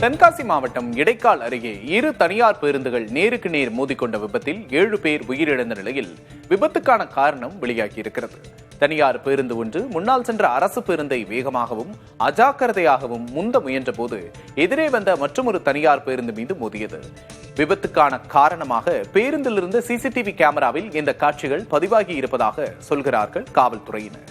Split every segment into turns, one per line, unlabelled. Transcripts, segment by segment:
தென்காசி மாவட்டம் இடைக்கால் அருகே இரு தனியார் பேருந்துகள் நேருக்கு நேர் மோதிக்கொண்ட விபத்தில் 7 பேர் உயிரிழந்த நிலையில் விபத்துக்கான காரணம் வெளியாகியிருக்கிறது. தனியார் பேருந்து ஒன்று முன்னால் சென்ற அரசு பேருந்தை வேகமாகவும் அஜாக்கிரதையாகவும் முந்த முயன்ற போது எதிரே வந்த மற்றொரு தனியார் பேருந்து மீது மோதியது. விபத்துக்கான காரணமாக பேருந்திலிருந்து சிசிடிவி கேமராவில் இந்த காட்சிகள் பதிவாகி இருப்பதாக சொல்கிறார்கள் காவல்துறையினர்.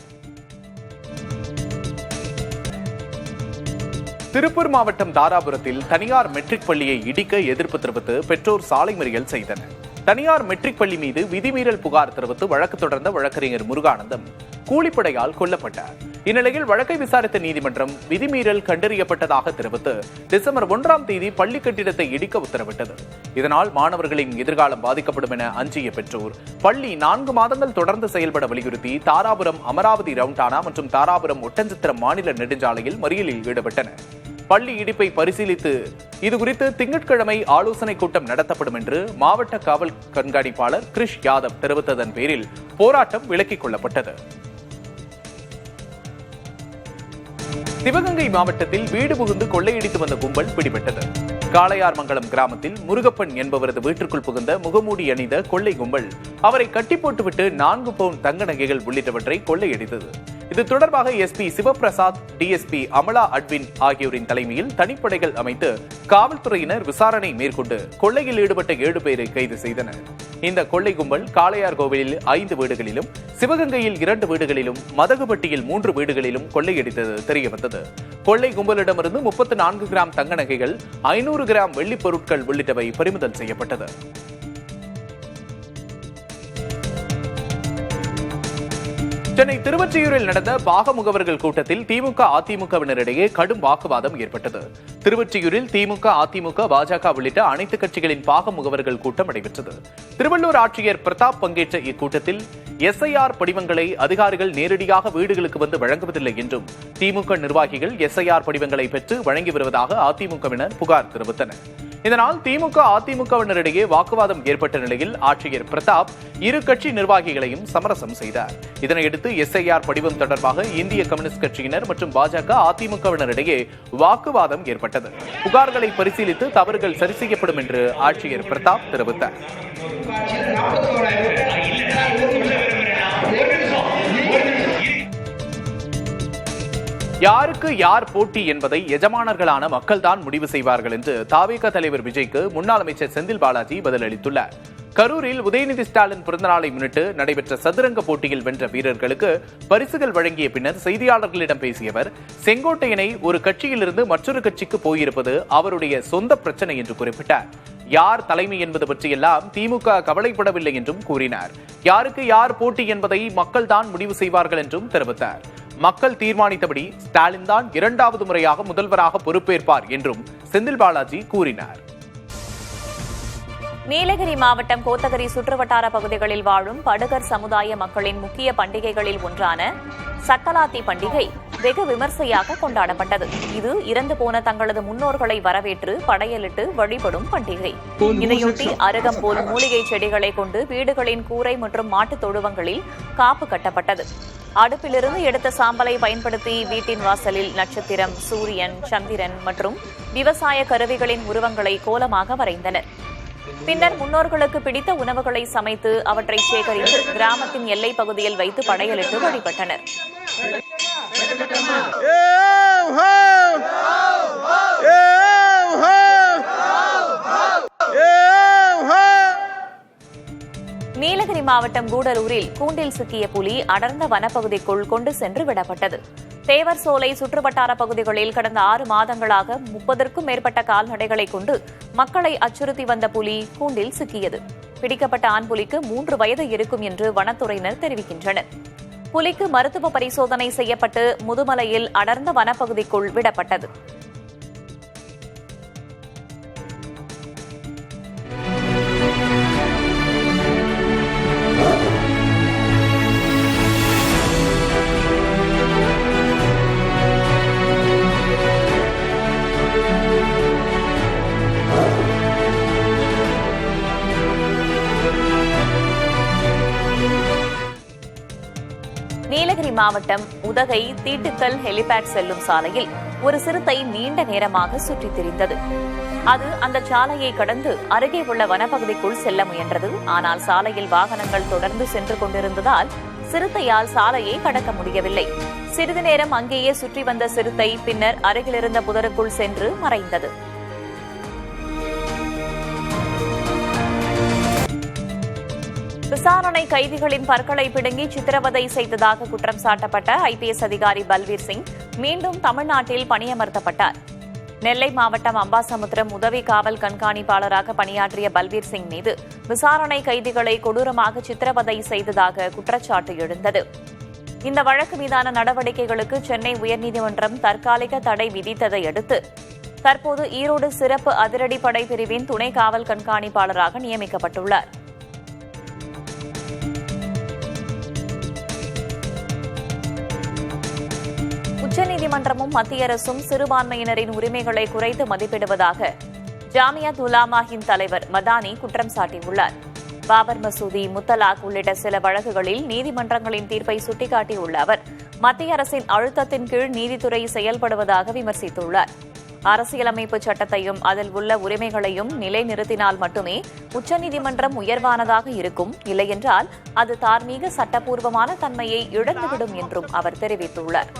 திருப்பூர் மாவட்டம் தாராபுரத்தில் தனியார் மெட்ரிக் பள்ளியை இடிக்க எதிர்ப்பு தெரிவித்து பெற்றோர் சாலை மறியல் செய்தனர். தனியார் மெட்ரிக் பள்ளி மீது விதிமீறல் புகார் தெரிவித்து வழக்கு தொடர்ந்த வழக்கறிஞர் முருகானந்தம் கூலிப்படையால் கொல்லப்பட்டார். இந்நிலையில் வழக்கை விசாரித்த நீதிமன்றம் விதிமீறல் கண்டறியப்பட்டதாக தெரிவித்து டிசம்பர் 1ஆம் தேதி பள்ளி கட்டிடத்தை இடிக்க உத்தரவிட்டது. இதனால் மாணவர்களின் எதிர்காலம் பாதிக்கப்படும் என அஞ்சிய பெற்றோர் பள்ளி 4 மாதங்கள் தொடர்ந்து செயல்பட வலியுறுத்தி தாராபுரம் அமராவதி ரவுண்டானா மற்றும் தாராபுரம் ஒட்டன்சத்திரம் மாநில நெடுஞ்சாலையில் மறியலில் ஈடுபட்டனர். பள்ளி இடிப்பை பரிசீலித்து இதுகுறித்து திங்கட்கிழமை ஆலோசனை கூட்டம் நடத்தப்படும் என்று மாவட்ட காவல் கண்காணிப்பாளர் கிரிஷ் யாதவ் தெரிவித்ததன் பேரில் போராட்டம் விலக்கிக் கொள்ளப்பட்டது. சிவகங்கை மாவட்டத்தில் வீடு புகுந்து கொள்ளையடித்து வந்த கும்பல் பிடிபட்டது. காளையார்மங்கலம் கிராமத்தில் முருகப்பன் என்பவரது வீட்டிற்குள் புகுந்த முகமூடி அணிந்த கொள்ளை கும்பல் அவரை கட்டி போட்டுவிட்டு 4 பவுன் தங்க நகைகள் உள்ளிட்டவற்றை கொள்ளையடித்தது. இது தொடர்பாக SP Sivaprasad, DSP Amala Adwin ஆகியோரின் தலைமையில் தனிப்படைகள் அமைத்து காவல்துறையினர் விசாரணை மேற்கொண்டு கொள்ளையில் ஈடுபட்ட 7 பேரை கைது செய்தனர். இந்த கொள்ளை கும்பல் காளையார் கோவிலில் 5 வீடுகளிலும், சிவகங்கையில் 2 வீடுகளிலும், மதகுபட்டியில் 3 வீடுகளிலும் கொள்ளையடித்தது தெரியவந்தது. கொள்ளை கும்பலிடமிருந்து 34 கிராம் தங்க நகைகள், 500 கிராம் வெள்ளிப் பொருட்கள் உள்ளிட்டவை பறிமுதல் செய்யப்பட்டது. சென்னை திருவொற்றியூரில் நடந்த பாக முகவர்கள் கூட்டத்தில் திமுக அதிமுகவினரிடையே கடும் வாக்குவாதம் ஏற்பட்டது. திருவொற்றியூரில் திமுக, அதிமுக, பாஜக உள்ளிட்ட அனைத்து கட்சிகளின் பாக முகவர்கள் கூட்டம் நடைபெற்றது. திருவள்ளூர் ஆட்சியர் பிரதாப் பங்கேற்ற இக்கூட்டத்தில் எஸ்ஐஆர் படிவங்களை அதிகாரிகள் நேரடியாக வீடுகளுக்கு வந்து வழங்குவதில்லை என்றும் திமுக நிர்வாகிகள் எஸ்ஐஆர் படிவங்களை பெற்று வழங்கி வருவதாக அதிமுகவினர் புகார் தெரிவித்தனர். இதனால் திமுக, அதிமுகவினரிடையே வாக்குவாதம் ஏற்பட்ட நிலையில் ஆட்சியர் பிரதாப் இரு கட்சி நிர்வாகிகளையும் சமரசம் செய்தார். இதனையடுத்து எஸ்ஐஆர் படிவம் தொடர்பாக இந்திய கம்யூனிஸ்ட் கட்சியினர் மற்றும் பாஜக, அதிமுகவினரிடையே வாக்குவாதம் ஏற்பட்டது. புகார்களை பரிசீலித்து தவறுகள் சரி செய்யப்படும் என்று ஆட்சியர் பிரதாப் தெரிவித்தார். யாருக்கு யார் போட்டி என்பதை எஜமானர்களான மக்கள்தான் முடிவு செய்வார்கள் என்று தாவேகா தலைவர் விஜய்க்கு முன்னாள் அமைச்சர் செந்தில் பாலாஜி பதிலளித்துள்ளார். கரூரில் உதயநிதி ஸ்டாலின் பிறந்தநாளை முன்னிட்டு நடைபெற்ற சதுரங்க போட்டியில் வென்ற வீரர்களுக்கு பரிசுகள் வழங்கிய பின்னர் செய்தியாளர்களிடம் பேசிய அவர், செங்கோட்டையனை ஒரு கட்சியிலிருந்து மற்றொரு கட்சிக்கு போயிருப்பது அவருடைய சொந்த பிரச்சனை என்று குறிப்பிட்டார். யார் தலைமை என்பது பற்றியெல்லாம் திமுக கவலைப்படவில்லை என்றும் கூறினார். யாருக்கு யார் போட்டி என்பதை மக்கள் தான் முடிவு செய்வார்கள் என்றும் தெரிவித்தார். மக்கள் தீர்மானித்தபடி ஸ்டாலின் தான் 2வது முறையாக முதல்வராக பொறுப்பேற்பார் என்றும் செந்தில் பாலாஜி கூறினார்.
நீலகிரி மாவட்டம் கோத்தகிரி சுற்றுவட்டார பகுதிகளில் வாழும் படுகர் சமுதாய மக்களின் முக்கிய பண்டிகைகளில் ஒன்றான சக்கலாத்தி பண்டிகை வெகு விமர்சையாக கொண்டாடப்பட்டது. இது இறந்து போன தங்களது முன்னோர்களை வரவேற்று படையலிட்டு வழிபடும் பண்டிகை. இதையொட்டி அருகம்புல், மூலிகை செடிகளை கொண்டு வீடுகளின் கூரை மற்றும் மாட்டுத் தொழுவங்களில் காப்பு கட்டப்பட்டது. அடுப்பிலிருந்து எடுத்த சாம்பலை பயன்படுத்தி வீட்டின் வாசலில் நட்சத்திரம், சூரியன், சந்திரன் மற்றும் விவசாய கருவிகளின் உருவங்களை கோலமாக வரைந்தனர். பின்னர் முன்னோர்களுக்கு பிடித்த உணவுகளை சமைத்து அவற்றை சேகரித்து கிராமத்தின் எல்லைப் பகுதியில் வைத்து படையலிட்டு வழிபட்டனர். நீலகிரி மாவட்டம் கூடலூரில் கூண்டில் சிக்கிய புலி அடர்ந்த வனப்பகுதிக்குள் கொண்டு சென்று விடப்பட்டது. தேவர் சோலை சுற்றுவட்டார பகுதிகளில் கடந்த 6 மாதங்களாக 30க்கும் மேற்பட்ட கால்நடைகளை கொண்டு மக்களை அச்சுறுத்தி வந்த புலி கூண்டில் சிக்கியது. பிடிக்கப்பட்ட ஆண் புலிக்கு 3 வயது இருக்கும் என்று வனத்துறையினர் தெரிவிக்கின்றனர். புலிக்கு மருத்துவ பரிசோதனை செய்யப்பட்டு முதுமலையில் அடர்ந்த வனப்பகுதிக்குள் விடப்பட்டது. நீலகிரி மாவட்டம் உதகை தீட்டுக்கல் ஹெலிபேட் செல்லும் சாலையில் ஒரு சிறுத்தை நீண்ட நேரமாக சுற்றித் திரிந்தது. அது அந்த சாலையை கடந்து அருகே உள்ள வனப்பகுதிக்குள் செல்ல முயன்றது. ஆனால் சாலையில் வாகனங்கள் தொடர்ந்து சென்று கொண்டிருந்ததால் சிறுத்தையால் சாலையை கடக்க முடியவில்லை. சிறிது நேரம் அங்கேயே சுற்றி வந்த சிறுத்தை பின்னர் அருகிலிருந்த புதருக்குள் சென்று மறைந்தது. விசாரணை கைதிகளின் பற்களை பிடுங்கி சித்திரவதை செய்ததாக குற்றம் சாட்டப்பட்ட ஐபிஎஸ் அதிகாரி பல்வீர் சிங் மீண்டும் தமிழ்நாட்டில் பணியமர்த்தப்பட்டார். நெல்லை மாவட்டம் அம்பாசமுத்திரம் உதவி காவல் கண்காணிப்பாளராக பணியாற்றிய பல்வீர் சிங் மீது விசாரணை கைதிகளை கொடூரமாக சித்திரவதை செய்ததாக குற்றச்சாட்டு எழுந்தது. இந்த வழக்கு மீதான நடவடிக்கைகளுக்கு சென்னை உயர்நீதிமன்றம் தற்காலிக தடை விதித்ததை அடுத்து தற்போது ஈரோடு சிறப்பு அதிரடிப்படை பிரிவின் துணை காவல் கண்காணிப்பாளராக நியமிக்கப்பட்டுள்ளார். உச்சநீதிமன்றமும் மத்திய அரசும் சிறுபான்மையினரின் உரிமைகளை குறைத்து மதிப்பிடுவதாக ஜாமியத் உலாமாவின் தலைவர் மதானி குற்றம் சாட்டியுள்ளார். பாபர் மசூதி, முத்தலாக் உள்ளிட்ட சில வழக்குகளில் நீதிமன்றங்களின் தீர்ப்பை சுட்டிக்காட்டியுள்ள அவர் மத்திய அரசின் அழுத்தத்தின் கீழ் நீதித்துறை செயல்படுவதாக விமர்சித்துள்ளார். அரசியலமைப்பு சட்டத்தையும் அதில் உள்ள உரிமைகளையும் நிலைநிறுத்தினால் மட்டுமே உச்சநீதிமன்றம் உயர்வானதாக இருக்கும், இல்லையென்றால் அது தார்மீக சட்டப்பூர்வமான தன்மையை இழந்துவிடும் என்றும் அவர் தெரிவித்துள்ளார்.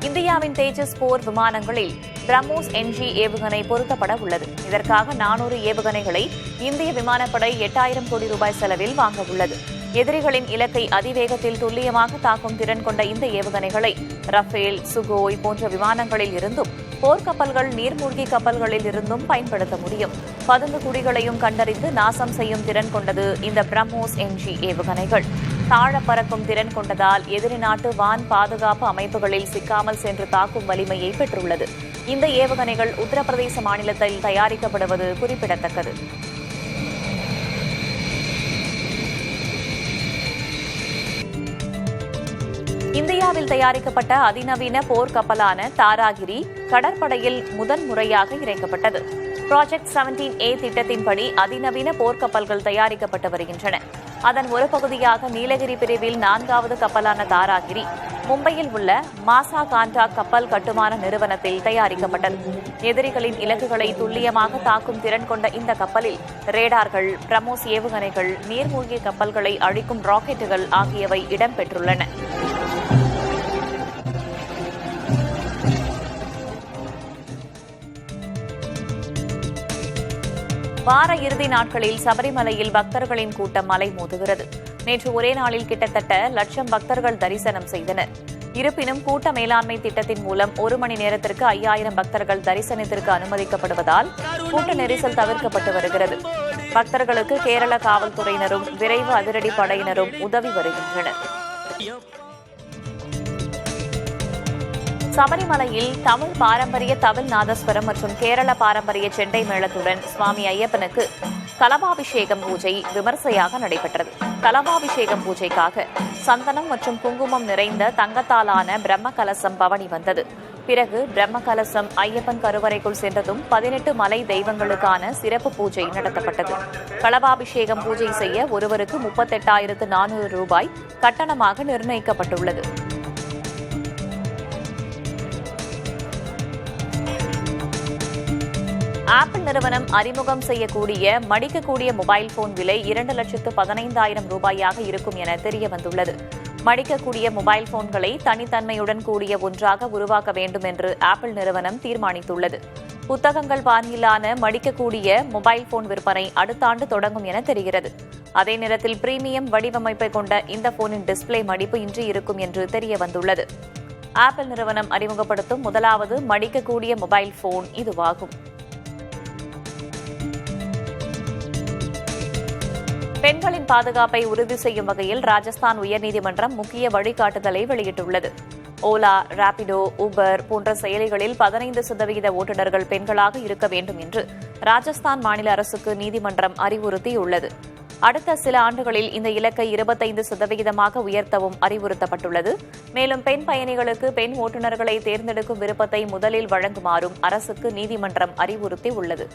இந்தியாவின் தேஜஸ் போர் விமானங்களில் பிரம்மோஸ் NG ஏவுகணை பொருத்தப்பட உள்ளது. இதற்காக 400 ஏவுகணைகளை இந்திய விமானப்படை 8000 கோடி ரூபாய் செலவில் வாங்க உள்ளது. எதிரிகளின் இலக்கை அதிவேகத்தில் துல்லியமாக தாக்கும் திறன் கொண்ட இந்த ஏவுகணைகளை ரஃபேல், சுகோய் போன்ற விமானங்களில் இருந்தும் போர்க்கப்பல்கள், நீர்மூழ்கி கப்பல்களில் இருந்தும் பயன்படுத்த முடியும். பதுங்கு குடிகளையும் கண்டறிந்து நாசம் செய்யும் திறன் கொண்டது இந்த பிரம்மோஸ் NG ஏவுகணைகள். தாழ பறக்கும் திறன் கொண்டதால் எதிரி நாட்டு வான் பாதுகாப்பு அமைப்புகளில் சிக்காமல் சென்று தாக்கும் வலிமையை பெற்றுள்ளது. இந்த ஏவுகணைகள் உத்தரப்பிரதேச மாநிலத்தில் தயாரிக்கப்படுவது குறிப்பிடத்தக்கது. இந்தியாவில் தயாரிக்கப்பட்ட அதிநவீன போர்க்கப்பலான தாராகிரி கடற்படையில் முதன்முறையாக இறக்கப்பட்டது. ப்ராஜெக்ட் 17A திட்டத்தின்படி அதிநவீன போர்க்கப்பல்கள் தயாரிக்கப்பட்டு வருகின்றன. அதன் ஒரு பகுதியாக நீலகிரி பிரிவில் 4வது கப்பலான தாராகிரி மும்பையில் உள்ள மாசா காண்டா கப்பல் கட்டுமான நிறுவனத்தில் தயாரிக்கப்பட்டது. எதிரிகளின் இலக்குகளை துல்லியமாக தாக்கும் திறன் கொண்ட இந்த கப்பலில் ரேடார்கள், பிரம்மோஸ் ஏவுகணைகள், நீர்மூழ்கி கப்பல்களை அழிக்கும் ராக்கெட்டுகள் ஆகியவை இடம்பெற்றுள்ளன. வார இறுதி நாட்களில் சபரிமலையில் பக்தர்களின் கூட்டம் அலைமோதுகிறது. நேற்று ஒரே நாளில் கிட்டத்தட்ட 1,00,000 பக்தர்கள் தரிசனம் செய்தனர். இருப்பினும் கூட்ட மேலாண்மை திட்டத்தின் மூலம் 1 மணி நேரத்திற்கு 5000 பக்தர்கள் தரிசனத்திற்கு அனுமதிக்கப்படுவதால் கூட்ட நெரிசல் தவிர்க்கப்பட்டு வருகிறது. பக்தர்களுக்கு கேரள காவல்துறையினரும் விரைவு அதிரடி படையினரும் உதவி வருகின்றனர். சபரிமலையில் தமிழ் பாரம்பரிய தவில் நாதஸ்வரம் மற்றும் கேரள பாரம்பரிய செண்டை மேளத்துடன் சுவாமி ஐயப்பனுக்கு கலபாபிஷேகம் பூஜை விமர்சையாக நடைபெற்றது. கலபாபிஷேகம் பூஜைக்காக சந்தனம் மற்றும் குங்குமம் நிறைந்த தங்கத்தாலான பிரம்ம கலசம் பவனி வந்தது. பிறகு பிரம்ம கலசம் ஐயப்பன் கருவறைக்குள் சென்றதும் 18 மலை தெய்வங்களுக்கான சிறப்பு பூஜை நடத்தப்பட்டது. கலபாபிஷேகம் பூஜை செய்ய ஒருவருக்கு 38,400 ரூபாய் கட்டணமாக நிர்ணயிக்கப்பட்டுள்ளது. ஆப்பிள் நிறுவனம் அறிமுகம் செய்யக்கூடிய மடிக்கக்கூடிய மொபைல் போன் விலை 2,15,000 ரூபாயாக இருக்கும் என தெரியவந்துள்ளது. மடிக்கக்கூடிய மொபைல் போன்களை தனித்தன்மையுடன் கூடிய ஒன்றாக உருவாக்க வேண்டும் என்று ஆப்பிள் நிறுவனம் தீர்மானித்துள்ளது. புத்தகங்கள் பாணியிலான மடிக்கக்கூடிய மொபைல் போன் விற்பனை அடுத்த ஆண்டு தொடங்கும் என தெரிகிறது. அதே நேரத்தில் பிரீமியம் வடிவமைப்பை கொண்ட இந்த போனின் டிஸ்பிளே மடிப்பு இன்றி இருக்கும் என்று தெரியவந்துள்ளது. ஆப்பிள் நிறுவனம் அறிமுகப்படுத்தும் முதலாவது மடிக்கக்கூடிய மொபைல் போன் இதுவாகும். பெண்களின் பாதுகாப்பை உறுதி செய்யும் வகையில் ராஜஸ்தான் உயர்நீதிமன்றம் முக்கிய வழிகாட்டுதலை வெளியிட்டுள்ளது. ஓலா, ராபிடோ, ஊபர் போன்ற செயலிகளில் 15% ஓட்டுநர்கள் பெண்களாக இருக்க வேண்டும் என்று ராஜஸ்தான் மாநில அரசுக்கு நீதிமன்றம் அறிவுறுத்தியுள்ளது. அடுத்த சில ஆண்டுகளில் இந்த இலக்கை 25% உயர்த்தவும் அறிவுறுத்தப்பட்டுள்ளது. மேலும் பெண் பயணிகளுக்கு பெண் ஓட்டுநர்களை தேர்ந்தெடுக்கும் விருப்பத்தை முதலில் வழங்குமாறும் அரசுக்கு நீதிமன்றம் அறிவுறுத்தியுள்ளது.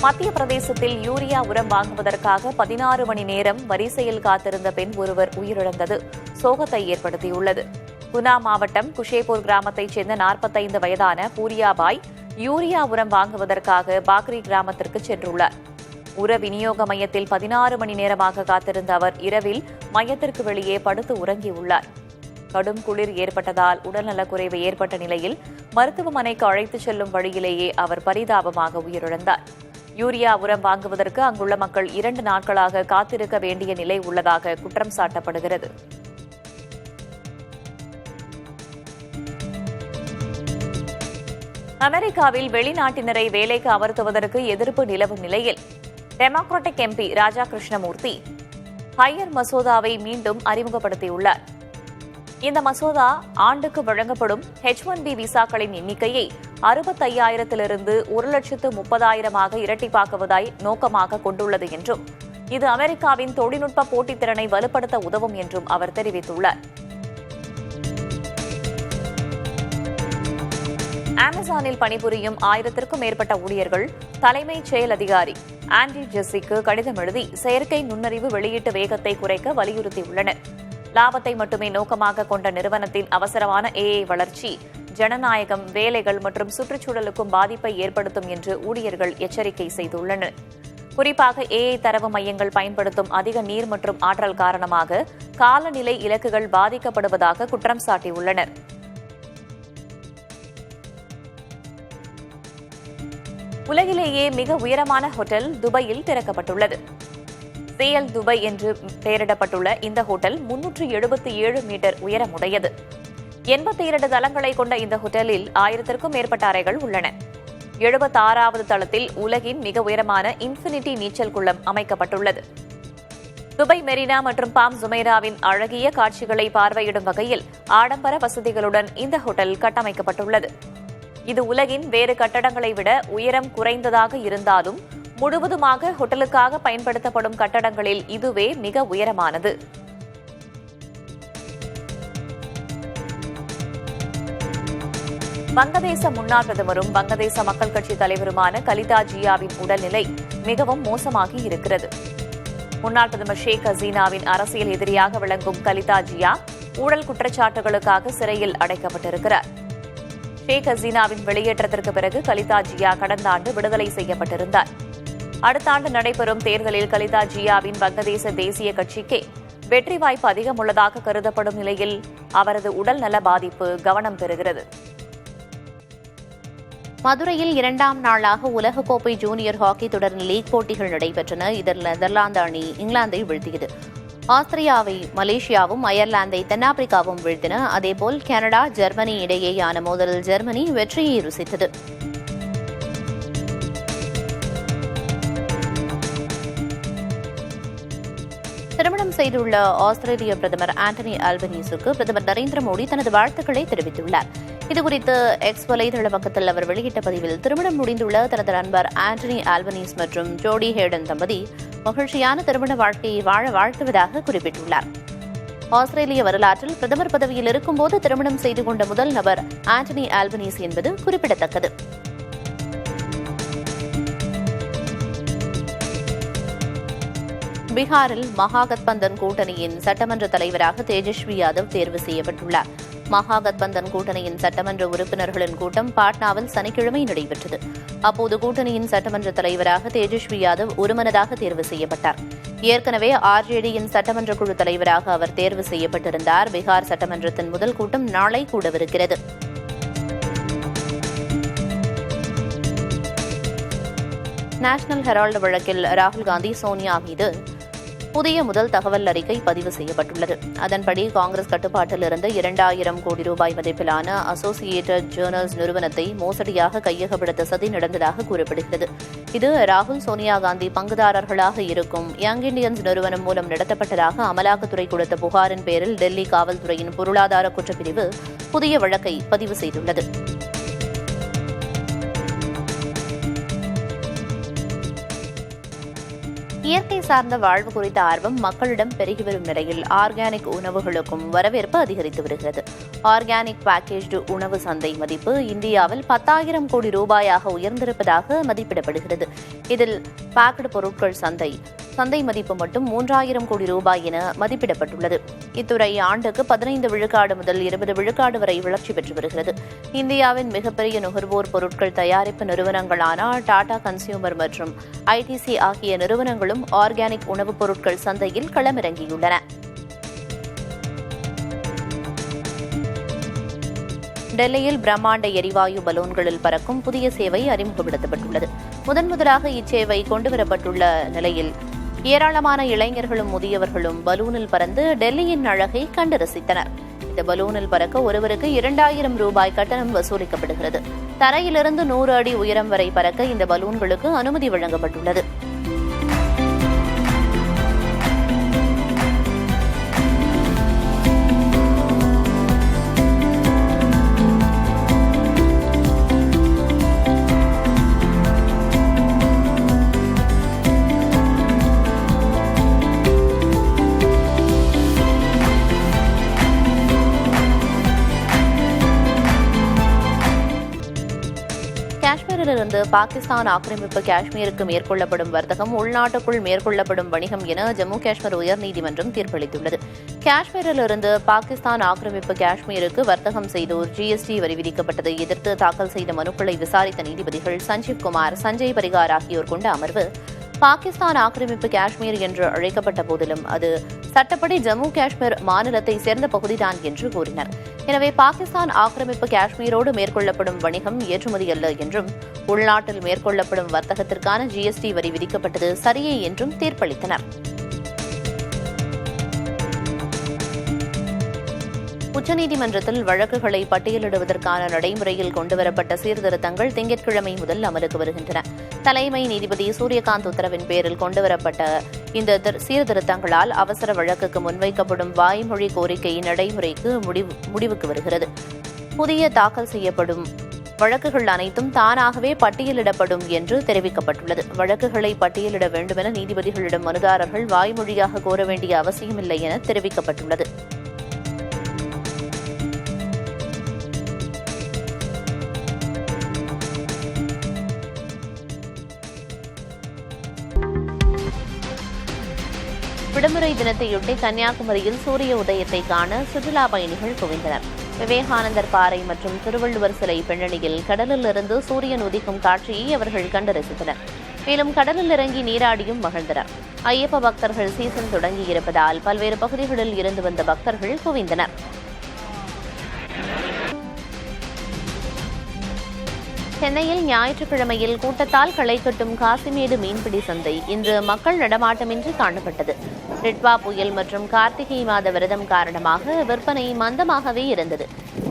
மத்திய பிரதேசத்தில் யூரியா உரம் வாங்குவதற்காக 16 மணி நேரம் வரிசையில் காத்திருந்த பெண் ஒருவர் உயிரிழந்தது சோகத்தை ஏற்படுத்தியுள்ளது. குனா மாவட்டம் குஷேபூர் கிராமத்தைச் சேர்ந்த 45 வயதான பூரியாபாய் யூரியா உரம் வாங்குவதற்காக பாக்ரி கிராமத்திற்கு சென்றுள்ளார். உர விநியோக மையத்தில் 16 மணி நேரமாக காத்திருந்த அவர் இரவில் மையத்திற்கு வெளியே படுத்து உறங்கியுள்ளார். கடும் குளிர் ஏற்பட்டதால் உடல்நலக்குறைவு ஏற்பட்ட நிலையில் மருத்துவமனைக்கு அழைத்துச் செல்லும் வழியிலேயே அவர் பரிதாபமாக உயிரிழந்தார். யூரியா உரம் வாங்குவதற்கு அங்குள்ள மக்கள் 2 நாட்களாக காத்திருக்க வேண்டிய நிலை உள்ளதாக குற்றம் சாட்டப்படுகிறது. அமெரிக்காவில் வெளிநாட்டினரை வேலைக்கு அமர்த்துவதற்கு எதிர்ப்பு நிலவும் நிலையில் டெமோக்ராட்டிக் எம்பி ராஜா கிருஷ்ணமூர்த்தி ஹையர் மசோதாவை மீண்டும் அறிமுகப்படுத்தியுள்ளார். இந்த மசோதா ஆண்டுக்கு வழங்கப்படும் H-1B விசாக்களின் எண்ணிக்கையை 65,000 1,30,000 இரட்டிப்பாக்குவதை நோக்கமாக கொண்டுள்ளது என்றும் இது அமெரிக்காவின் தொழில்நுட்ப போட்டித்திறனை வலுப்படுத்த உதவும் என்றும் அவர் தெரிவித்துள்ளார். அமேசானில் பணிபுரியும் 1000க்கும் மேற்பட்ட ஊழியர்கள் தலைமைச் செயல் அதிகாரி ஆண்டி ஜெஸ்ஸிக்கு கடிதம் எழுதி செயற்கை நுண்ணறிவு வெளியீட்டு வேகத்தை குறைக்க வலியுறுத்தியுள்ளனர். லாபத்தை மட்டுமே நோக்கமாக கொண்ட நிறுவனத்தின் அவசரமான AI வளர்ச்சி ஜனநாயகம், வேலைகள் மற்றும் சுற்றுச்சூழலுக்கும் பாதிப்பை ஏற்படுத்தும் என்று ஊழியர்கள் எச்சரிக்கை செய்துள்ளனர். குறிப்பாக AI தரவு மையங்கள் பயன்படுத்தும் அதிக நீர் மற்றும் ஆற்றல் காரணமாக காலநிலை இலக்குகள் பாதிக்கப்படுவதாக குற்றம் சாட்டியுள்ளனர். உலகிலேயே மிக உயரமான ஹோட்டல் துபாயில் திறக்கப்பட்டுள்ளது. CL துபாய் என்று பெயரிடப்பட்டுள்ள இந்த ஹோட்டல் 377 மீட்டர் உயரமுடையது. 82 தளங்களை கொண்ட இந்த ஹோட்டலில் 1000க்கும் மேற்பட்ட அறைகள் உள்ளன. 76வது தளத்தில் உலகின் மிக உயரமான இன்ஃபினிட்டி நீச்சல் குளம் அமைக்கப்பட்டுள்ளது. துபாய் மெரினா மற்றும் பாம் ஜுமைராவின் அழகிய காட்சிகளை பார்வையிடும் வகையில் ஆடம்பர வசதிகளுடன் இந்த ஹோட்டல் கட்டமைக்கப்பட்டுள்ளது. இது உலகின் வேறு கட்டடங்களை விட உயரம் குறைந்ததாக இருந்தாலும் முழுவதுமாக ஹோட்டலுக்காக பயன்படுத்தப்படும் கட்டடங்களில் இதுவே மிக உயரமானது. வங்கதேச முன்னாள் பிரதமரும் வங்கதேச மக்கள் கட்சி தலைவருமான கலிதா ஜியாவின் உடல்நிலை மிகவும் மோசமாகி இருக்கிறது. முன்னாள் பிரதமர் ஷேக் ஹசீனாவின் அரசியல் எதிரியாக விளங்கும் கலிதா ஜியா ஊழல் குற்றச்சாட்டுகளுக்காக சிறையில் அடைக்கப்பட்டிருக்கிறார். ஷேக் ஹசீனாவின் வெளியேற்றத்திற்கு பிறகு கலிதா ஜியா கடந்த ஆண்டு விடுதலை செய்யப்பட்டிருந்தார். அடுத்த ஆண்டு நடைபெறும் தேர்தலில் கலிதா ஜியாவின் வங்கதேச தேசிய கட்சிக்கே வெற்றி வாய்ப்பு அதிகம் உள்ளதாக கருதப்படும் நிலையில் அவரது உடல் நல பாதிப்பு கவனம் பெறுகிறது.
மதுரையில் 2ஆம் நாளாக உலகக்கோப்பை ஜூனியர் ஹாக்கி தொடரின் லீக் போட்டிகள் நடைபெற்றன. இதில் நெதர்லாந்து அணி இங்கிலாந்தை வீழ்த்தியது. ஆஸ்திரியாவை மலேசியாவும், அயர்லாந்தை தென்னாப்பிரிக்காவும் வீழ்த்தின. அதேபோல் கனடா, ஜெர்மனி இடையேயான மோதலில் ஜெர்மனி வெற்றியை ருசித்தது. திருமணம் செய்துள்ள ஆஸ்திரேலிய பிரதமர் ஆண்டனி ஆல்பனீஸுக்கு பிரதமர் நரேந்திர மோடி தனது வாழ்த்துக்களை தெரிவித்துள்ளார். இதுகுறித்து எக்ஸ் வலைதள பக்கத்தில் அவர் வெளியிட்ட பதிவில் திருமணம் முடிந்துள்ள தனது நண்பர் ஆண்டனி ஆல்பனீஸ் மற்றும் ஜோடி ஹேடன் தம்பதி மகிழ்ச்சியான திருமண வாழ்க்கையை வாழ வாழ்த்துவதாக குறிப்பிட்டுள்ளார். ஆஸ்திரேலிய வரலாற்றில் பிரதமர் பதவியில் இருக்கும்போது திருமணம் செய்து கொண்ட முதல் நபர் ஆண்டனி ஆல்பனீஸ் என்பது குறிப்பிடத்தக்கது. பீகாரில் மகாகத்பந்தன் கூட்டணியின் சட்டமன்ற தலைவராக தேஜஸ்வி யாதவ் தேர்வு செய்யப்பட்டுள்ளார். மகாகத்பந்தன் கூட்டணியின் சட்டமன்ற உறுப்பினர்களின் கூட்டம் பாட்னாவில் சனிக்கிழமை நடைபெற்றது. அப்போது கூட்டணியின் சட்டமன்ற தலைவராக தேஜஸ்வி யாதவ் ஒருமனதாக தேர்வு செய்யப்பட்டார். ஏற்கனவே RJDயின் சட்டமன்ற குழு தலைவராக அவர் தேர்வு செய்யப்பட்டிருந்தார். பீகார் சட்டமன்றத்தின் முதல் கூட்டம் நாளை கூடவிருக்கிறது. நேஷனல் ஹெரால்டு வழக்கில் ராகுல் காந்தி, சோனியா மீது புதிய முதல் தகவல் அறிக்கை பதிவு செய்யப்பட்டுள்ளது. அதன்படி காங்கிரஸ் கட்டுப்பாட்டில் இருந்த 2000 கோடி ரூபாய் மதிப்பிலான அசோசியேட்டட் ஜேர்னல்ஸ் நிறுவனத்தை மோசடியாக கையகப்படுத்த சதி நடந்ததாக கூறப்படுகிறது. இது ராகுல், சோனியா காந்தி பங்குதாரர்களாக இருக்கும் யங் இண்டியன்ஸ் நிறுவனம் மூலம் நடத்தப்பட்டதாக அமலாக்கத்துறை கொடுத்த புகாரின் பேரில் டெல்லி காவல்துறையின் பொருளாதார குற்றப்பிரிவு புதிய வழக்கை பதிவு செய்துள்ளது. இயற்கை சார்ந்த வாழ்வு குறித்த ஆர்வம் மக்களிடம் பெருகி வரும் நிலையில் ஆர்கானிக் உணவுகளுக்கும் வரவேற்பு அதிகரித்து வருகிறது. ஆர்கானிக் பேக்கேஜ்டு உணவு சந்தை மதிப்பு இந்தியாவில் 10,000 கோடி ரூபாயாக உயர்ந்திருப்பதாக மதிப்பிடப்படுகிறது. இதில் பேக்டு பொருட்கள் சந்தை மதிப்பு மட்டும் 3,000 கோடி ரூபாய் என மதிப்பிடப்பட்டுள்ளது. இத்துறை ஆண்டுக்கு 15 விழுக்காடு முதல் 20 விழுக்காடு வரை வளர்ச்சி பெற்று வருகிறது. இந்தியாவின் மிகப்பெரிய நுகர்வோர் பொருட்கள் தயாரிப்பு நிறுவனங்களான டாடா கன்சியூமர் மற்றும் ஐடிசி ஆகிய நிறுவனங்களும் ஆர்கானிக் உணவுப் பொருட்கள் சந்தையில் களமிறங்கியுள்ளன. டெல்லியில் பிரம்மாண்ட எரிவாயு பலூன்களில் பறக்கும் புதிய சேவை அறிமுகப்படுத்தப்பட்டுள்ளது. முதன்முதலாக இச்சேவை கொண்டுவரப்பட்டுள்ள நிலையில் ஏராளமான இளைஞர்களும் முதியவர்களும் பலூனில் பறந்து டெல்லியின் அழகை கண்டு ரசித்தனர். இந்த பலூனில் பறக்க ஒருவருக்கு 2,000 ரூபாய் கட்டணம் வசூலிக்கப்படுகிறது. தரையிலிருந்து 100 அடி உயரம் வரை பறக்க இந்த பலூன்களுக்கு அனுமதி வழங்கப்பட்டுள்ளது. காஷ்மீரிலிருந்து பாகிஸ்தான் ஆக்கிரமிப்பு காஷ்மீருக்கு மேற்கொள்ளப்படும் வர்த்தகம் உள்நாட்டுக்குள் மேற்கொள்ளப்படும் வணிகம் என ஜம்மு காஷ்மீர் உயர்நீதிமன்றம் தீர்ப்பளித்துள்ளது. காஷ்மீரிலிருந்து பாகிஸ்தான் ஆக்கிரமிப்பு காஷ்மீருக்கு வர்த்தகம் செய்தோர் ஜிஎஸ்டி வரி விதிக்கப்பட்டதை எதிர்த்து தாக்கல் செய்த மனுக்களை விசாரித்த நீதிபதிகள் சஞ்சீவ் குமார், சஞ்சய் பரிகார் ஆகியோர் கொண்ட அமர்வு பாகிஸ்தான் ஆக்கிரமிப்பு காஷ்மீர் என்று அழைக்கப்பட்ட போதிலும் அது சட்டப்படி ஜம்மு காஷ்மீர் மாநிலத்தை சேர்ந்த பகுதிதான் என்று கூறினர். எனவே பாகிஸ்தான் ஆக்கிரமிப்பு காஷ்மீரோடு மேற்கொள்ளப்படும் வணிகம் ஏற்றுமதி அல்ல என்றும் உள்நாட்டில் மேற்கொள்ளப்படும் வர்த்தகத்திற்கான ஜிஎஸ்டி வரி விதிக்கப்பட்டது சரியே என்றும் தீர்ப்பளித்தனர். உச்சநீதிமன்றத்தில் வழக்குகளை பட்டியலிடுவதற்கான நடைமுறையில் கொண்டுவரப்பட்ட சீர்திருத்தங்கள் திங்கட்கிழமை முதல் அமலுக்கு வருகின்றன. தலைமை நீதிபதி சூரியகாந்த் உத்தரவின் பேரில் கொண்டுவரப்பட்ட இந்த சீர்திருத்தங்களால் அவசர வழக்குக்கு முன்வைக்கப்படும் வாய்மொழி கோரிக்கை நடைமுறைக்கு முடிவுக்கு வருகிறது. புதிய தாக்கல் செய்யப்படும் வழக்குகள் அனைத்தும் தானாகவே பட்டியலிடப்படும் என்று தெரிவிக்கப்பட்டுள்ளது. வழக்குகளை பட்டியலிட வேண்டுமென நீதிபதிகளிடம் மனுதாரர்கள் வாய்மொழியாக கோர வேண்டிய அவசியமில்லை என தெரிவிக்கப்பட்டுள்ளது. விடுமுறை தினத்தையொட்டி கன்னியாகுமரியில் சூரிய உதயத்தை காண சுற்றுலா பயணிகள் குவிந்தனர். விவேகானந்தர் பாறை மற்றும் திருவள்ளுவர் சிலை பின்னணியில் கடலில் இருந்து சூரியன் உதிக்கும் காட்சியை அவர்கள் கண்டு ரசித்தனர். மேலும் கடலில் இறங்கி நீராடியும் மகிழ்ந்தனர். ஐயப்ப பக்தர்கள் சீசன் தொடங்கியிருப்பதால் பல்வேறு பகுதிகளில் இருந்து வந்த பக்தர்கள் குவிந்தனர். சென்னையில் ஞாயிற்றுக்கிழமையில் கூட்டத்தால் களை கட்டும் காசிமேடு மீன்பிடி சந்தை இன்று மக்கள் நடமாட்டமின்றி காணப்பட்டது. டிட்வா புயல் மற்றும் கார்த்திகை மாத விரதம் காரணமாக விற்பனை மந்தமாகவே இருந்தது.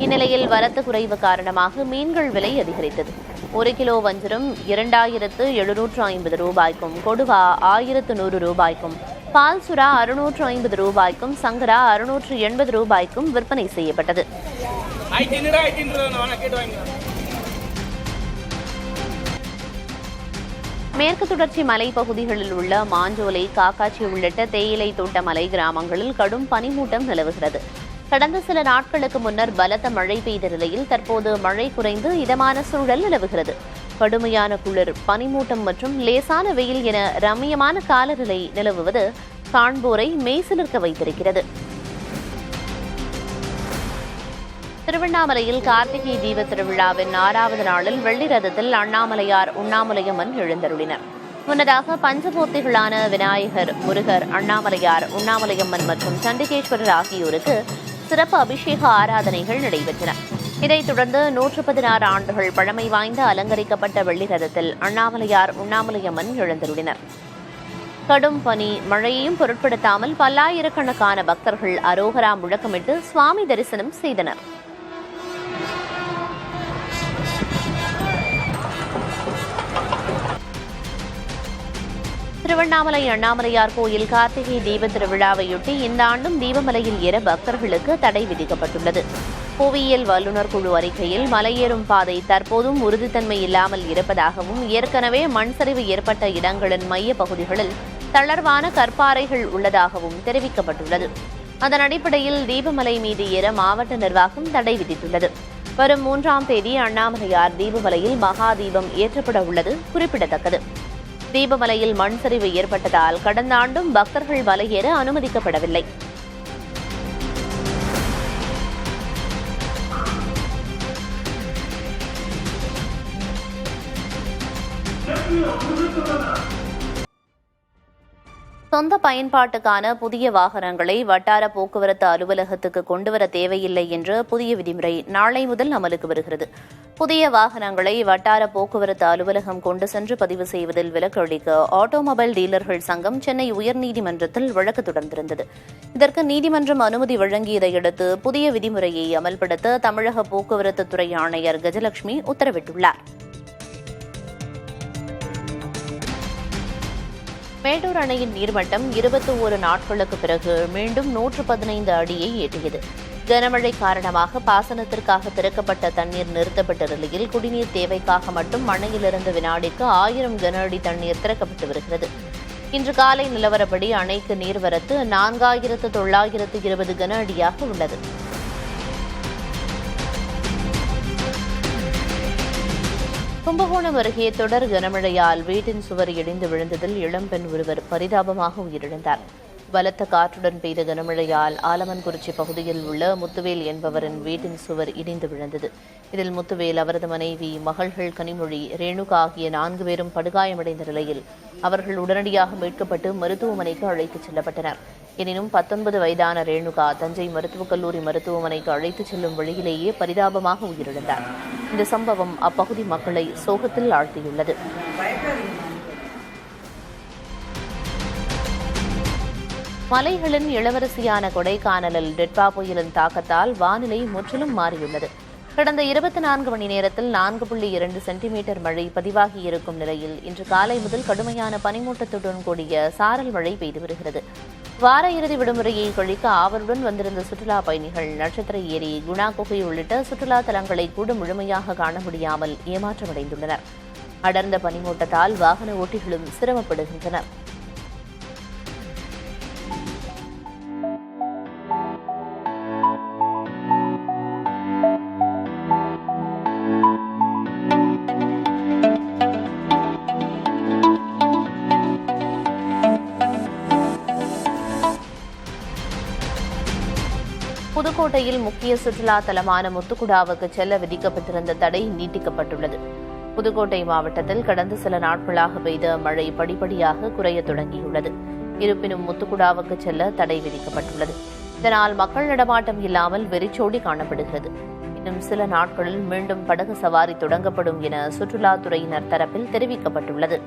இந்நிலையில் வரத்து குறைவு காரணமாக மீன்கள் விலை அதிகரித்தது. 1 கிலோ வஞ்சரம் 2,750 ரூபாய்க்கும், கொடுவா 1,100 ரூபாய்க்கும், பால் சுறா 650 ரூபாய்க்கும், சங்கரா 680 ரூபாய்க்கும் விற்பனை செய்யப்பட்டது. மேற்கு தொடர்ச்சி மலைப்பகுதிகளில் உள்ள மாஞ்சோலை, காக்காட்சி உள்ளிட்ட தேயிலை தோட்ட மலை கிராமங்களில் கடும் பனிமூட்டம் நிலவுகிறது. கடந்த சில நாட்களுக்கு முன்னர் பலத்த மழை பெய்த நிலையில் தற்போது மழை குறைந்து இதமான சூழல் நிலவுகிறது. கடுமையான குளிர், பனிமூட்டம் மற்றும் லேசான வெயில் என ரம்மியமான காலநிலை நிலவுவது காண்போரை மெய்சிலிர்க்க வைத்திருக்கிறது. திருவண்ணாமலையில் கார்த்திகை தீப திருவிழாவின் 6வது நாளில் வெள்ளி ரதத்தில் அண்ணாமலையார், உண்ணாமலையம்மன் எழுந்தருளினர். முன்னதாக பஞ்சமூர்த்திகளான விநாயகர், முருகர், அண்ணாமலையார், உண்ணாமலையம்மன் மற்றும் சண்டிகேஸ்வரர் ஆகியோருக்கு சிறப்பு அபிஷேக ஆராதனைகள் நடைபெற்றன. இதைத் தொடர்ந்து 116 ஆண்டுகள் பழமை வாய்ந்த அலங்கரிக்கப்பட்ட வெள்ளி ரதத்தில் அண்ணாமலையார், உண்ணாமலையம்மன் எழுந்தருளினர். கடும் பனி, மழையையும் பொருட்படுத்தாமல் பல்லாயிரக்கணக்கான பக்தர்கள் அரோகரா முழக்கமிட்டு சுவாமி தரிசனம் செய்தனர். திருவண்ணாமலை அண்ணாமலையார் கோயில் கார்த்திகை தீப திருவிழாவையொட்டி இந்த ஆண்டும் தீபமலையில் ஏற பக்தர்களுக்கு தடை விதிக்கப்பட்டுள்ளது. புவியியல் வல்லுநர் குழு அறிக்கையில் மலையேறும் பாதை தற்போதும் உறுதித்தன்மை இல்லாமல் இருப்பதாகவும், ஏற்கனவே மண் சரிவு ஏற்பட்ட இடங்களின் மைய பகுதிகளில் தளர்வான கற்பாறைகள் உள்ளதாகவும் தெரிவிக்கப்பட்டுள்ளது. அதன் அடிப்படையில் தீபமலை மீது ஏற மாவட்ட நிர்வாகம் தடை விதித்துள்ளது. வரும் 3ஆம் தேதி அண்ணாமலையார் தீபமலையில் மகா தீபம் ஏற்றப்பட உள்ளது குறிப்பிடத்தக்கது. தீபமலையில் மண் சரிவு ஏற்பட்டதால் கடந்த ஆண்டும் பக்தர்கள் மலை ஏற அனுமதிக்கப்படவில்லை. சொந்த பயன்பாட்டுக்கான புதிய வாகனங்களை வட்டார போக்குவரத்து அலுவலகத்துக்கு கொண்டுவர தேவையில்லை என்ற புதிய விதிமுறை நாளை முதல் அமலுக்கு வருகிறது. புதிய வாகனங்களை வட்டார போக்குவரத்து அலுவலகம் கொண்டு சென்று பதிவு செய்வதில் விலக்கு அளிக்க ஆட்டோமொபைல் டீலர்கள் சங்கம் சென்னை உயர்நீதிமன்றத்தில் வழக்கு தொடர்ந்திருந்தது. இதற்கு நீதிமன்றம் அனுமதி வழங்கியதையடுத்து புதிய விதிமுறையை அமல்படுத்த தமிழக போக்குவரத்து துறை ஆணையர் கஜலட்சுமி உத்தரவிட்டுள்ளார். மேட்டூர் அணையின் நீர்மட்டம் 21 நாட்களுக்கு பிறகு மீண்டும் 115 அடியை எட்டியது. கனமழை காரணமாக பாசனத்திற்காக திறக்கப்பட்ட தண்ணீர் நிறுத்தப்பட்ட நிலையில் குடிநீர் தேவைக்காக மட்டும் அணையிலிருந்து வினாடிக்கு 1000 கன அடி தண்ணீர் திறக்கப்பட்டு வருகிறது. இன்று காலை நிலவரப்படி அணைக்கு நீர்வரத்து 4920 கன அடியாக உள்ளது. கும்பகோணம் அருகே தொடர் கனமழையால் வீட்டின் சுவர் இடிந்து விழுந்ததில் இளம்பெண் ஒருவர் பரிதாபமாக உயிரிழந்தார். பலத்த காற்றுடன் பெய்த கனமழையால் ஆலமன்குறிச்சி பகுதியில் உள்ள முத்துவேல் என்பவரின் வீட்டின் சுவர் இடிந்து விழுந்தது. இதில் முத்துவேல், அவரது மனைவி, மகள்கள் கனிமொழி, ரேணுகா ஆகிய 4 பேரும் படுகாயமடைந்த நிலையில் அவர்கள் உடனடியாக மீட்கப்பட்டு மருத்துவமனைக்கு அழைத்துச் செல்லப்பட்டனர். எனினும் 19 வயதான ரேணுகா தஞ்சை மருத்துவக் கல்லூரி மருத்துவமனைக்கு அழைத்துச் செல்லும் வழியிலேயே பரிதாபமாக உயிரிழந்தார். இந்த சம்பவம் அப்பகுதி மக்களை சோகத்தில் ஆழ்த்தியுள்ளது. மலைகளின் இளவரசியான கொடைக்கானலில் டெட்பா புயலின் தாக்கத்தால் வானிலை முற்றிலும் மாறியுள்ளது. கடந்த 24 மணி நேரத்தில் 4.2 சென்டிமீட்டர் மழை பதிவாகியிருக்கும் நிலையில் இன்று காலை முதல் கடுமையான பனிமூட்டத்துடன் கூடிய சாரல் மழை பெய்து வருகிறது. வார இறுதி விடுமுறையை கழிக்க ஆவலுடன் வந்திருந்த சுற்றுலா பயணிகள் நட்சத்திர ஏரி, குணா குகை உள்ளிட்ட சுற்றுலா தலங்களை கூட முழுமையாக காண முடியாமல் ஏமாற்றமடைந்துள்ளனர். அடர்ந்த பனிமூட்டத்தால் வாகன ஓட்டிகளும் சிரமப்படுகின்றனர். புதுக்கோட்டையில் முக்கிய சுற்றுலா தலமான முத்துக்குடாவுக்கு செல்ல விதிக்கப்பட்டிருந்த தடை நீட்டிக்கப்பட்டுள்ளது. புதுக்கோட்டை மாவட்டத்தில் கடந்த சில நாட்களாக பெய்த மழை படிப்படியாக குறைய தொடங்கியுள்ளது. இருப்பினும் முத்துக்குடாவுக்கு செல்ல தடை விதிக்கப்பட்டுள்ளது. இதனால் மக்கள் நடமாட்டம் இல்லாமல் வெறிச்சோடி காணப்படுகிறது. இன்னும் சில நாட்களில் மீண்டும் படகு சவாரி தொடங்கப்படும் என சுற்றுலாத்துறையினர் தரப்பில் தெரிவிக்கப்பட்டுள்ளது.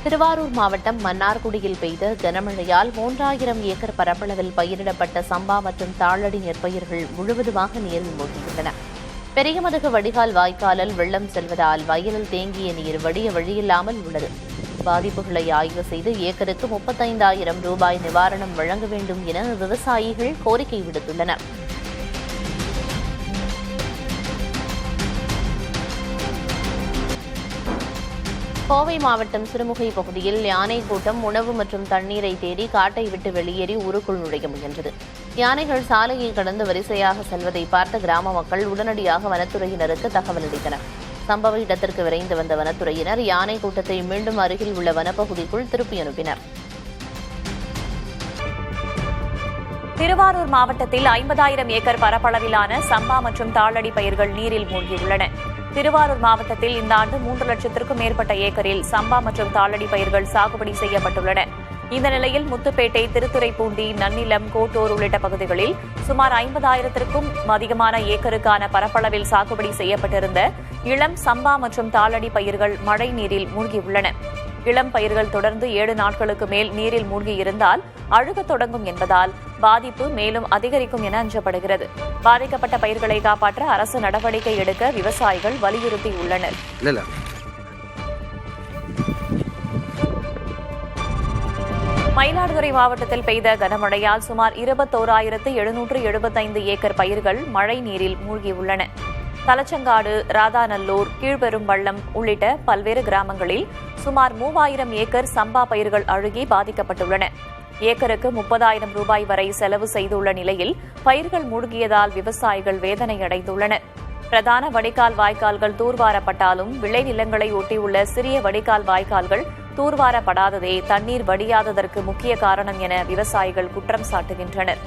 திருவாரூர் மாவட்டம் மன்னார்குடியில் பெய்த கனமழையால் 3000 ஏக்கர் பரப்பளவில் பயிரிடப்பட்ட சம்பா மற்றும் தாளடி நெற்பயிர்கள் முழுவதுமாக நீரில் மூழ்கியுள்ளன. பெரியமதகு வடிகால் வாய்க்காலில் வெள்ளம் செல்வதால் வயலில் தேங்கிய நீர் வடிய வழியில்லாமல் உள்ளது. பாதிப்புகளை ஆய்வு செய்து ஏக்கருக்கு 35,000 ரூபாய் நிவாரணம் வழங்க வேண்டும் என விவசாயிகள் கோரிக்கை விடுத்துள்ளனர். கோவை மாவட்டம் சிறுமுகை பகுதியில் யானை கூட்டம் உணவு மற்றும் தண்ணீரை தேடி காட்டை விட்டு வெளியேறி ஊருக்குள் நுழைய முயன்றது. யானைகள் சாலையை கடந்து வரிசையாக செல்வதை பார்த்த கிராம மக்கள் உடனடியாக வனத்துறையினருக்கு தகவல் அளித்தனர். சம்பவ இடத்திற்கு விரைந்து வந்த வனத்துறையினர் யானை கூட்டத்தை மீண்டும் அருகில் உள்ள வனப்பகுதிக்குள் திருப்பி அனுப்பினர்.
திருவாரூர் மாவட்டத்தில் 50,000 ஏக்கர் பரப்பளவிலான சம்பா மற்றும் தாளடி பயிர்கள் நீரில் மூழ்கியுள்ளன. திருவாரூர் மாவட்டத்தில் இந்த ஆண்டு 3 லட்சத்திற்கும் மேற்பட்ட ஏக்கரில் சம்பா மற்றும் தாளடி பயிர்கள் சாகுபடி செய்யப்பட்டுள்ளன. இந்த நிலையில் முத்துப்பேட்டை, திருத்துறைப்பூண்டி, நன்னிலம், கோட்டூர் உள்ளிட்ட பகுதிகளில் சுமார் 50,000த்திற்கும் அதிகமான ஏக்கருக்கான பரப்பளவில் சாகுபடி செய்யப்பட்டிருந்த இளம் சம்பா மற்றும் தாளடி பயிர்கள் மழை நீரில் மூழ்கியுள்ளன. இளம் பயிர்கள் தொடர்ந்து 7 நாட்களுக்கு மேல் நீரில் மூழ்கியிருந்தால் அழுகத் தொடங்கும் என்பதால் பாதிப்பு மேலும் அதிகரிக்கும் என அஞ்சப்படுகிறது. பாதிக்கப்பட்ட பயிர்களை காப்பாற்ற அரசு நடவடிக்கை எடுக்க விவசாயிகள் வலியுறுத்தியுள்ளனர். மயிலாடுதுறை மாவட்டத்தில் பெய்த கனமழையால் சுமார் 21,775 ஏக்கர் பயிர்கள் மழை நீரில் மூழ்கியுள்ளன. தலச்சங்காடு, ராதாநல்லூர், கீழ்பெரும்பள்ளம் உள்ளிட்ட பல்வேறு கிராமங்களில் சுமார் 3000 ஏக்கர் சம்பா பயிர்கள் அழுகி பாதிக்கப்பட்டுள்ளன. ஏக்கருக்கு 30,000 ரூபாய் வரை செலவு செய்துள்ள நிலையில் பயிர்கள் மூழ்கியதால் விவசாயிகள் வேதனையடைந்துள்ளனர். பிரதான வடிகால் வாய்க்கால்கள் தூர்வாரப்பட்டாலும் விளைநிலங்களை ஒட்டியுள்ள சிறிய வடிகால் வாய்க்கால்கள் தூர்வாரப்படாததே தண்ணீர் வடியாததற்கு முக்கிய காரணம் என விவசாயிகள் குற்றம் சாட்டுகின்றனர்.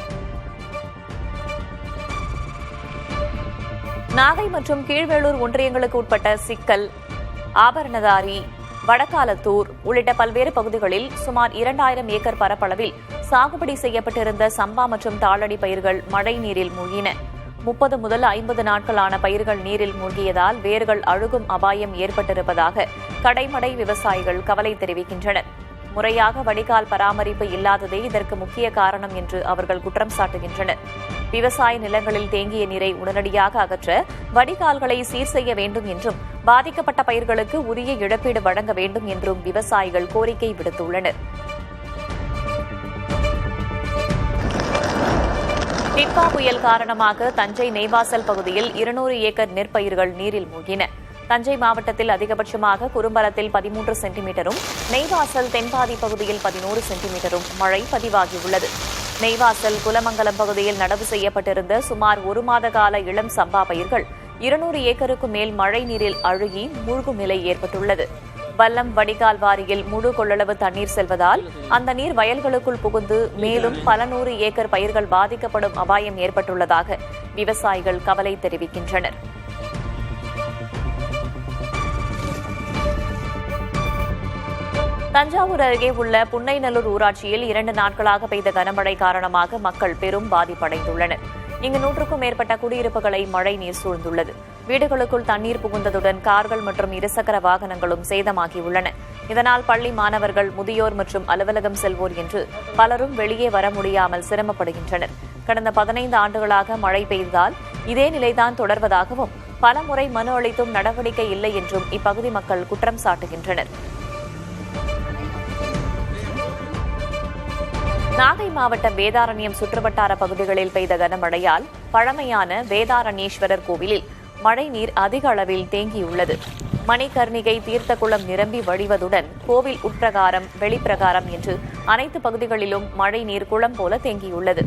நாகை மற்றும் கீழ்வேளூர் ஒன்றியங்களுக்கு உட்பட்ட சிக்கல், ஆபரணதாரி, வடக்காலத்தூர் உள்ளிட்ட பல்வேறு பகுதிகளில் சுமார் 2000 ஏக்கர் பரப்பளவில் சாகுபடி செய்யப்பட்டிருந்த சம்பா மற்றும் தாளடி பயிர்கள் மழை நீரில் மூழ்கின. 30 முதல் 50 நாட்களான பயிர்கள் நீரில் மூழ்கியதால் வேர்கள் அழுகும் அபாயம் ஏற்பட்டிருப்பதாக கடைமடை விவசாயிகள் கவலை தெரிவிக்கின்றனர். முறையாக வடிகால் பராமரிப்பு இல்லாததே இதற்கு முக்கிய காரணம் என்று அவர்கள் குற்றம் சாட்டுகின்றனர். விவசாய நிலங்களில் தேங்கிய நீரை உடனடியாக அகற்ற வடிகால்களை சீர் செய்ய வேண்டும் என்றும் பாதிக்கப்பட்ட பயிர்களுக்கு உரிய இழப்பீடு வழங்க வேண்டும் என்றும் விவசாயிகள் கோரிக்கை விடுத்துள்ளனர். நிப்பா புயல் காரணமாக தஞ்சை நெய்வாசல் பகுதியில் 200 ஏக்கர் நெற்பயிர்கள் நீரில் மூழ்கின. தஞ்சை மாவட்டத்தில் அதிகபட்சமாக குறும்பலத்தில் 13 சென்டிமீட்டரும், நெய்வாசல் தென்பாதி பகுதியில் 11 சென்டிமீட்டரும் மழை பதிவாகியுள்ளது. நெய்வாசல், குலமங்கலம் பகுதியில் நடவு செய்யப்பட்டிருந்த சுமார் 1 மாத கால இளம் சம்பா பயிர்கள் 200 ஏக்கருக்கு மேல் மழை நீரில் அழுகி மூழ்கும் நிலை ஏற்பட்டுள்ளது. பல்லம் வடிகால் வாரியில் முழு கொள்ளளவு தண்ணீர் செல்வதால் அந்த நீர் வயல்களுக்குள் புகுந்து மேலும் பல 100 ஏக்கர் பயிர்கள் பாதிக்கப்படும் அபாயம் ஏற்பட்டுள்ளதாக விவசாயிகள் கவலை தெரிவிக்கின்றனர். தஞ்சாவூர் அருகே உள்ள புன்னைநல்லூர் ஊராட்சியில் 2 நாட்களாக பெய்த கனமழை காரணமாக மக்கள் பெரும் பாதிப்படைந்துள்ளனர். இங்கு 100க்கும் மேற்பட்ட குடியிருப்புகளை மழை நீர் சூழ்ந்துள்ளது. வீடுகளுக்குள் தண்ணீர் புகுந்ததுடன் கார்கள் மற்றும் இருசக்கர வாகனங்களும் சேதமாகியுள்ளன. இதனால் பள்ளி மாணவர்கள், முதியோர் மற்றும் அலுவலகம் செல்வோர் என்று பலரும் வெளியே வர முடியாமல் சிரமப்படுகின்றனர். கடந்த 15 ஆண்டுகளாக மழை பெய்ததால் இதே நிலைதான் தொடர்வதாகவும் பல முறை மனு அளித்தும் நடவடிக்கை இல்லை என்றும் இப்பகுதி மக்கள் குற்றம் சாட்டுகின்றனர். நாகை மாவட்டம் வேதாரண்யம் சுற்றுவட்டார பகுதிகளில் பெய்த கனமழையால் பழமையான வேதாரண்யேஸ்வரர் கோவிலில் மழைநீர் அதிக அளவில் தேங்கியுள்ளது. மணிகர்ணிகை தீர்த்தக்குளம் நிரம்பி வழிவதுடன் கோவில் உட்பிரகாரம், வெளிப்பிரகாரம் என்று அனைத்து பகுதிகளிலும் மழைநீர் குளம் போல தேங்கியுள்ளது.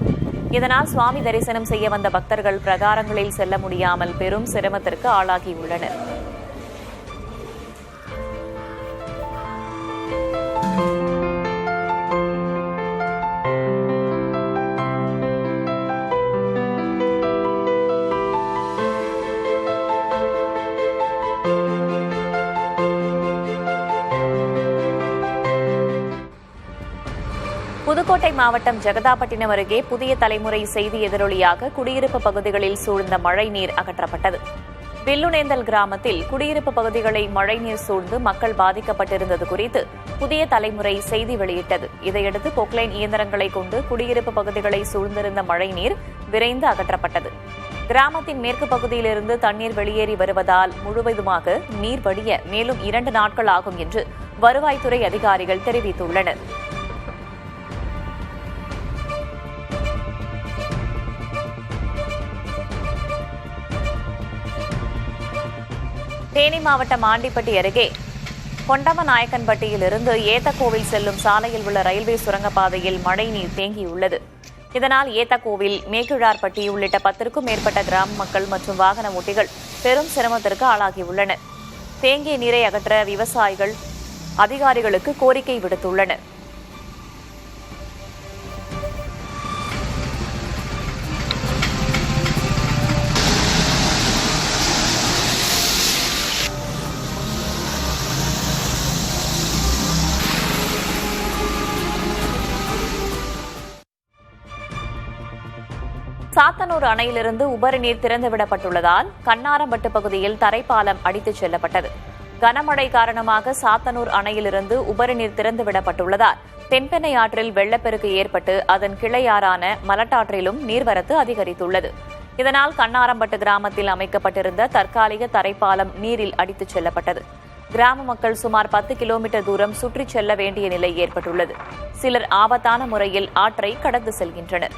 இதனால் சுவாமி தரிசனம் செய்ய வந்த பக்தர்கள் பிரகாரங்களில் செல்ல முடியாமல் பெரும் சிரமத்திற்கு ஆளாகியுள்ளனர். புதுக்கோட்டை மாவட்டம் ஜெகதாப்பட்டினம் அருகே புதிய தலைமுறை செய்தி எதிரொலியாக குடியிருப்பு பகுதிகளில் சூழ்ந்த மழைநீர் அகற்றப்பட்டது. வில்லுநேந்தல் கிராமத்தில் குடியிருப்பு பகுதிகளை மழைநீர் சூழ்ந்து மக்கள் பாதிக்கப்பட்டிருந்தது குறித்து புதிய தலைமுறை செய்தி வெளியிட்டது. இதையடுத்து பொக்லைன் இயந்திரங்களை கொண்டு குடியிருப்பு பகுதிகளை சூழ்ந்திருந்த மழைநீர் விரைந்து அகற்றப்பட்டது. கிராமத்தின் மேற்கு பகுதியிலிருந்து தண்ணீர் வெளியேறி வருவதால் முழுவதுமாக நீர் வடிய மேலும் 2 நாட்கள் ஆகும் என்று வருவாய்த்துறை அதிகாரிகள் தெரிவித்துள்ளனர். தேனி மாவட்டம் ஆண்டிப்பட்டி அருகே கொண்டமநாயக்கன்பட்டியிலிருந்து ஏத்தக்கோவில் செல்லும் சாலையில் உள்ள ரயில்வே சுரங்கப்பாதையில் மழைநீர் தேங்கியுள்ளது. இதனால் ஏத்தக்கோவில், மேக்கிழார்பட்டி உள்ளிட்ட 10க்கும் மேற்பட்ட கிராம மக்கள் மற்றும் வாகன ஓட்டிகள் பெரும் சிரமத்திற்கு ஆளாகியுள்ளனர். தேங்கிய நீரை அகற்ற விவசாயிகள் அதிகாரிகளுக்கு கோரிக்கை விடுத்துள்ளனர். சாத்தனூர் அணையிலிருந்து உபரி நீர் திறந்துவிடப்பட்டுள்ளதால் கண்ணாரம்பட்டு பகுதியில் தரைப்பாலம் அடித்துச் செல்லப்பட்டது. கனமழை காரணமாக சாத்தனூர் அணையிலிருந்து உபரிநீர் திறந்துவிடப்பட்டுள்ளதால் தென்பெண்ணை ஆற்றில் வெள்ளப்பெருக்கு ஏற்பட்டு அதன் கிளையாறான மலட்டாற்றிலும் நீர்வரத்து அதிகரித்துள்ளது. இதனால் கண்ணாரம்பட்டு கிராமத்தில் அமைக்கப்பட்டிருந்த தற்காலிக தரைப்பாலம் நீரில் அடித்துச் செல்லப்பட்டது. கிராம மக்கள் சுமார் 10 கிலோமீட்டர் தூரம் சுற்றிச் செல்ல வேண்டிய நிலை ஏற்பட்டுள்ளது. சிலர் ஆபத்தான முறையில் ஆற்றை கடந்து செல்கின்றனர்.